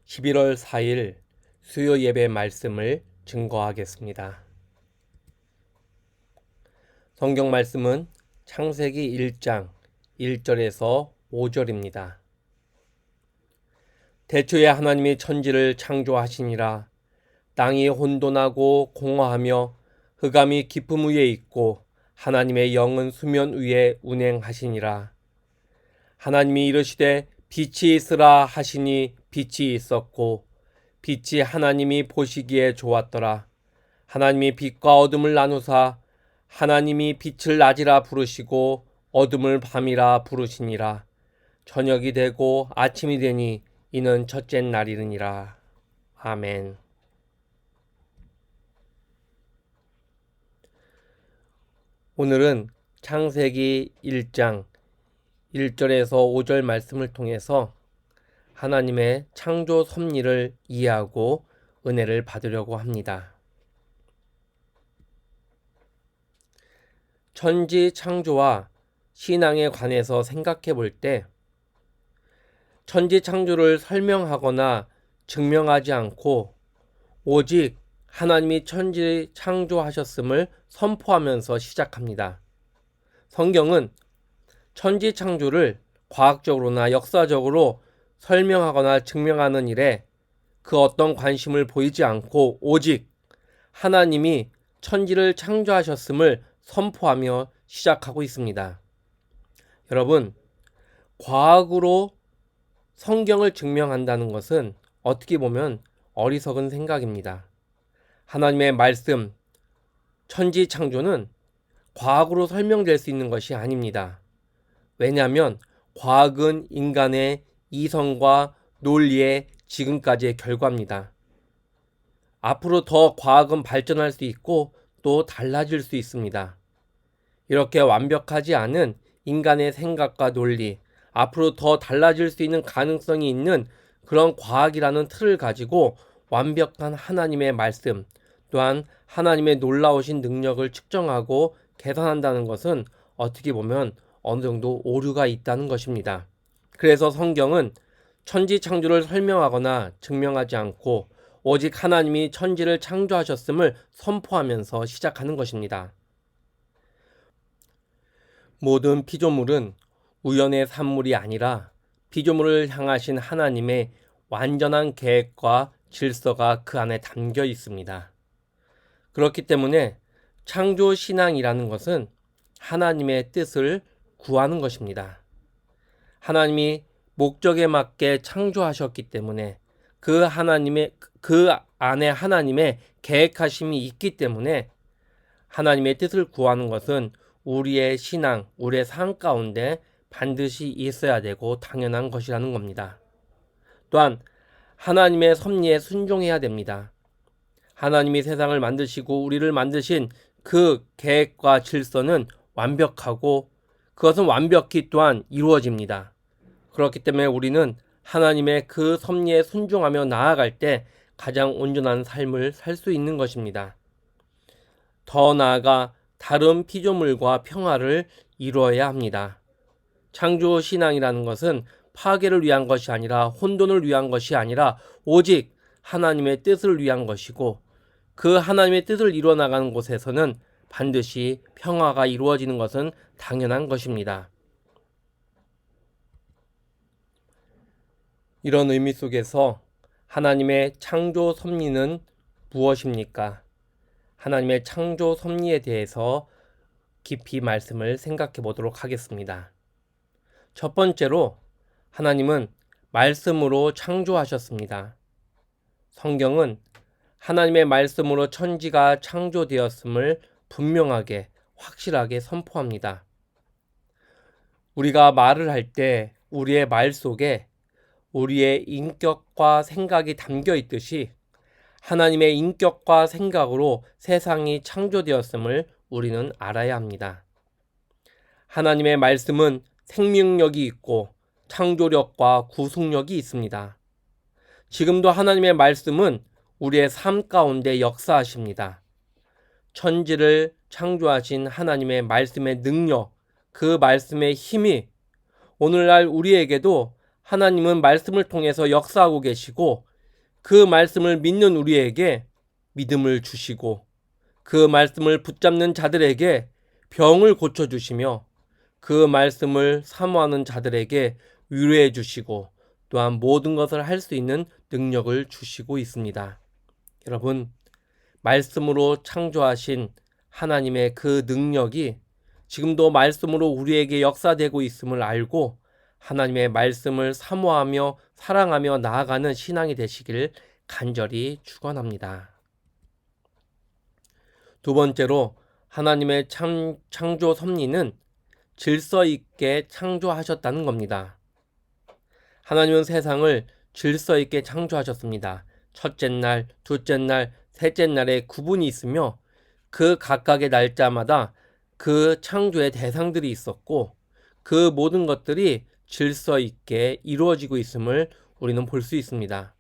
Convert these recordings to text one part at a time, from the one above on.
11월 4일 수요 예배 말씀을 증거하겠습니다. 성경 말씀은 창세기 1장 1절에서 5절입니다. 태초에 하나님이 천지를 창조하시니라. 땅이 혼돈하고 공허하며 흑암이 깊음 위에 있고 하나님의 영은 수면 위에 운행하시니라. 하나님이 이르시되 빛이 있으라 하시니 빛이 있었고 빛이 하나님이 보시기에 좋았더라. 하나님이 빛과 어둠을 나누사 하나님이 빛을 낮이라 부르시고 어둠을 밤이라 부르시니라. 저녁이 되고 아침이 되니 이는 첫째 날이니라. 아멘. 오늘은 창세기 1장 1절에서 5절 말씀을 통해서 하나님의 창조 섭리를 이해하고 은혜를 받으려고 합니다. 천지 창조와 신앙에 관해서 생각해 볼 때 천지 창조를 설명하거나 증명하지 않고 오직 하나님이 천지 창조하셨음을 선포하면서 시작합니다. 성경은 천지 창조를 과학적으로나 역사적으로 설명하거나 증명하는 일에 그 어떤 관심을 보이지 않고 오직 하나님이 천지를 창조하셨음을 선포하며 시작하고 있습니다. 여러분, 과학으로 성경을 증명한다는 것은 어떻게 보면 어리석은 생각입니다. 하나님의 말씀, 천지 창조는 과학으로 설명될 수 있는 것이 아닙니다. 왜냐하면 과학은 인간의 이성과 논리의 지금까지의 결과입니다. 앞으로 더 과학은 발전할 수 있고 또 달라질 수 있습니다. 이렇게 완벽하지 않은 인간의 생각과 논리, 앞으로 더 달라질 수 있는 가능성이 있는 그런 과학이라는 틀을 가지고 완벽한 하나님의 말씀, 또한 하나님의 놀라우신 능력을 측정하고 계산한다는 것은 어떻게 보면 어느 정도 오류가 있다는 것입니다. 그래서 성경은 천지 창조를 설명하거나 증명하지 않고 오직 하나님이 천지를 창조하셨음을 선포하면서 시작하는 것입니다. 모든 피조물은 우연의 산물이 아니라 피조물을 향하신 하나님의 완전한 계획과 질서가 그 안에 담겨 있습니다. 그렇기 때문에 창조 신앙이라는 것은 하나님의 뜻을 구하는 것입니다. 하나님이 목적에 맞게 창조하셨기 때문에 그 안에 하나님의 계획하심이 있기 때문에 하나님의 뜻을 구하는 것은 우리의 신앙, 우리의 삶 가운데 반드시 있어야 되고 당연한 것이라는 겁니다. 또한 하나님의 섭리에 순종해야 됩니다. 하나님이 세상을 만드시고 우리를 만드신 그 계획과 질서는 완벽하고 그것은 완벽히 또한 이루어집니다. 그렇기 때문에 우리는 하나님의 그 섭리에 순종하며 나아갈 때 가장 온전한 삶을 살 수 있는 것입니다. 더 나아가 다른 피조물과 평화를 이루어야 합니다. 창조 신앙이라는 것은 파괴를 위한 것이 아니라 혼돈을 위한 것이 아니라 오직 하나님의 뜻을 위한 것이고 그 하나님의 뜻을 이루어나가는 곳에서는 반드시 평화가 이루어지는 것은 당연한 것입니다. 이런 의미 속에서 하나님의 창조 섭리는 무엇입니까? 하나님의 창조 섭리에 대해서 깊이 말씀을 생각해 보도록 하겠습니다. 첫 번째로 하나님은 말씀으로 창조하셨습니다. 성경은 하나님의 말씀으로 천지가 창조되었음을 분명하게 확실하게 선포합니다. 우리가 말을 할 때 우리의 말 속에 우리의 인격과 생각이 담겨 있듯이 하나님의 인격과 생각으로 세상이 창조되었음을 우리는 알아야 합니다. 하나님의 말씀은 생명력이 있고 창조력과 구속력이 있습니다. 지금도 하나님의 말씀은 우리의 삶 가운데 역사하십니다. 천지를 창조하신 하나님의 말씀의 능력, 그 말씀의 힘이 오늘날 우리에게도 하나님은 말씀을 통해서 역사하고 계시고 그 말씀을 믿는 우리에게 믿음을 주시고 그 말씀을 붙잡는 자들에게 병을 고쳐주시며 그 말씀을 사모하는 자들에게 위로해 주시고 또한 모든 것을 할 수 있는 능력을 주시고 있습니다. 여러분, 말씀으로 창조하신 하나님의 그 능력이 지금도 말씀으로 우리에게 역사되고 있음을 알고 하나님의 말씀을 사모하며 사랑하며 나아가는 신앙이 되시길 간절히 축원합니다. 두 번째로 하나님의 창조 섭리는 질서 있게 창조하셨다는 겁니다. 하나님은 세상을 질서 있게 창조하셨습니다. 첫째 날, 둘째 날, 셋째 날에 구분이 있으며 그 각각의 날짜마다 그 창조의 대상들이 있었고 그 모든 것들이 질서 있게 이루어지고 있음을 우리는 볼 수 있습니다.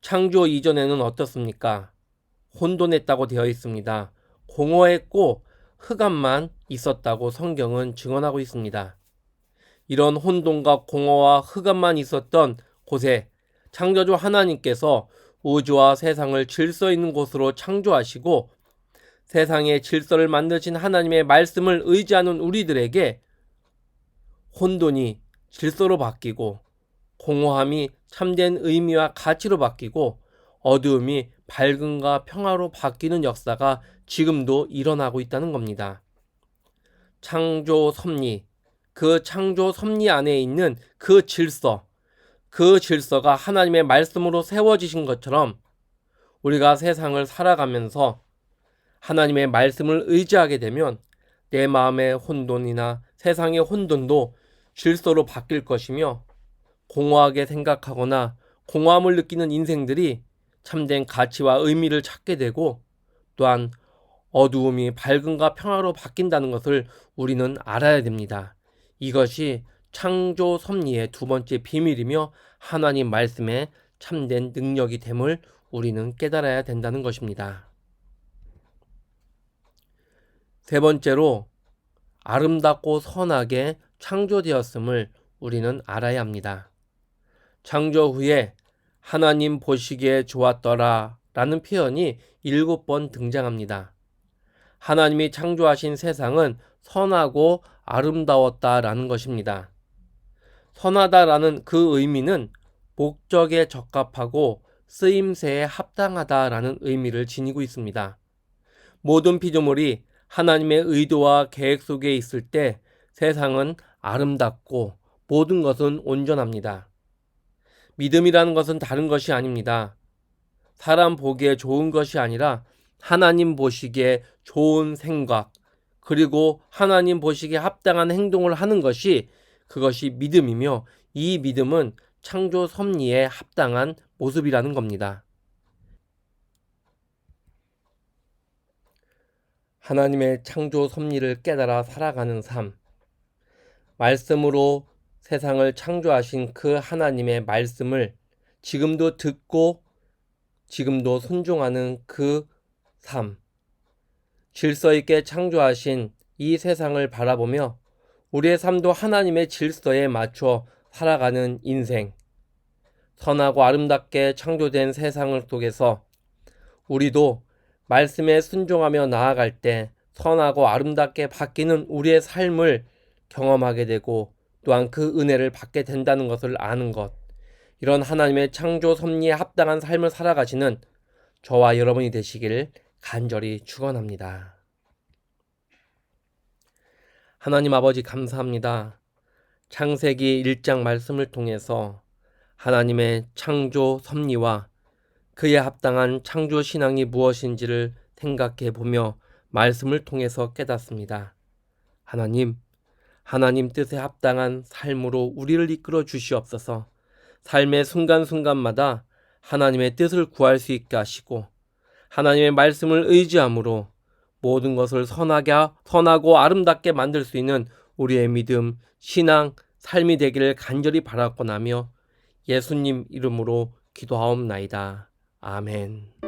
창조 이전에는 어떻습니까? 혼돈했다고 되어 있습니다. 공허했고 흑암만 있었다고 성경은 증언하고 있습니다. 이런 혼돈과 공허와 흑암만 있었던 곳에 창조주 하나님께서 우주와 세상을 질서 있는 곳으로 창조하시고 세상의 질서를 만드신 하나님의 말씀을 의지하는 우리들에게 혼돈이 질서로 바뀌고 공허함이 참된 의미와 가치로 바뀌고 어두움이 밝음과 평화로 바뀌는 역사가 지금도 일어나고 있다는 겁니다. 창조 섭리, 그 창조 섭리 안에 있는 그 질서가 하나님의 말씀으로 세워지신 것처럼 우리가 세상을 살아가면서 하나님의 말씀을 의지하게 되면 내 마음의 혼돈이나 세상의 혼돈도 질서로 바뀔 것이며 공허하게 생각하거나 공허함을 느끼는 인생들이 참된 가치와 의미를 찾게 되고 또한 어두움이 밝음과 평화로 바뀐다는 것을 우리는 알아야 됩니다. 이것이 창조 섭리의 두 번째 비밀이며 하나님 말씀의 참된 능력이 됨을 우리는 깨달아야 된다는 것입니다. 세 번째로 아름답고 선하게 창조되었음을 우리는 알아야 합니다. 창조 후에 하나님 보시기에 좋았더라 라는 표현이 7번 등장합니다. 하나님이 창조하신 세상은 선하고 아름다웠다라는 것입니다. 선하다라는 그 의미는 목적에 적합하고 쓰임새에 합당하다라는 의미를 지니고 있습니다. 모든 피조물이 하나님의 의도와 계획 속에 있을 때 세상은 아름답고 모든 것은 온전합니다. 믿음이라는 것은 다른 것이 아닙니다. 사람 보기에 좋은 것이 아니라 하나님 보시기에 좋은 생각, 그리고 하나님 보시기에 합당한 행동을 하는 것이 그것이 믿음이며 이 믿음은 창조 섭리에 합당한 모습이라는 겁니다. 하나님의 창조 섭리를 깨달아 살아가는 삶, 말씀으로 세상을 창조하신 그 하나님의 말씀을 지금도 듣고 지금도 순종하는 그 삶, 질서 있게 창조하신 이 세상을 바라보며 우리의 삶도 하나님의 질서에 맞춰 살아가는 인생, 선하고 아름답게 창조된 세상을 속에서 우리도 말씀에 순종하며 나아갈 때 선하고 아름답게 바뀌는 우리의 삶을 경험하게 되고 또한 그 은혜를 받게 된다는 것을 아는 것, 이런 하나님의 창조 섭리에 합당한 삶을 살아가시는 저와 여러분이 되시길 간절히 축원합니다. 하나님 아버지 감사합니다. 창세기 1장 말씀을 통해서 하나님의 창조 섭리와 그에 합당한 창조 신앙이 무엇인지를 생각해 보며 말씀을 통해서 깨닫습니다. 하나님 뜻에 합당한 삶으로 우리를 이끌어 주시옵소서. 삶의 순간순간마다 하나님의 뜻을 구할 수 있게 하시고 하나님의 말씀을 의지함으로 모든 것을 선하고 아름답게 만들 수 있는 우리의 믿음, 신앙, 삶이 되기를 간절히 바라고나며 예수님 이름으로 기도하옵나이다. 아멘.